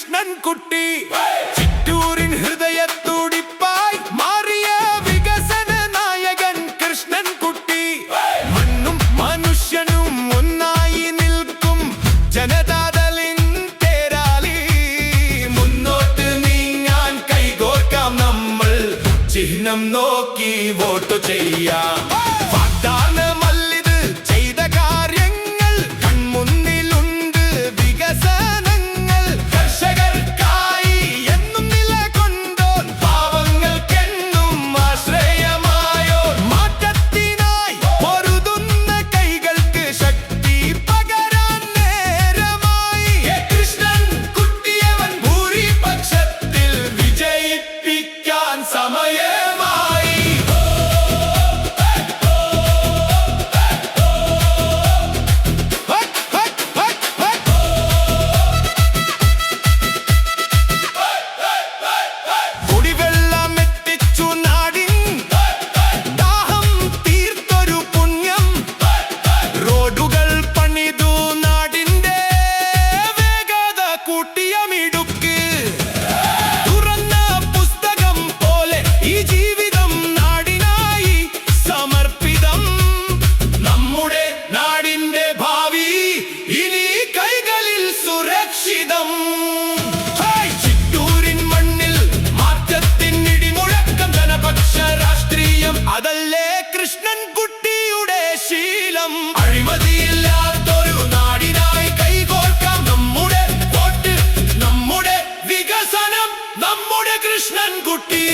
കൃഷ്ണൻകുട്ടി ചിറ്റൂരിൻ ഹൃദയത്തുടിപ്പായി മാറിയ വികസന നായകൻ കൃഷ്ണൻകുട്ടി. മണ്ണും മനുഷ്യനും ഒന്നായി നിൽക്കും ജനതാദളിൻ തേരാളി. മുന്നോട്ട് നീങ്ങാൻ കൈകോർക്കാം നമ്മൾ, ചിഹ്നം നോക്കി വോട്ട് ചെയ്യാം. ചിറ്റൂരിൻ മണ്ണിൽ മാറ്റത്തിൻ ഇടിമുഴക്കം ജനപക്ഷ രാഷ്ട്രീയം, അതല്ലേ കൃഷ്ണൻകുട്ടിയുടെ ശീലം. അഴിമതിയില്ലാത്തൊരു നാടിനായി കൈകോർക്കാം. നമ്മുടെ വോട്ട്, നമ്മുടെ വികസനം, നമ്മുടെ കൃഷ്ണൻകുട്ടി.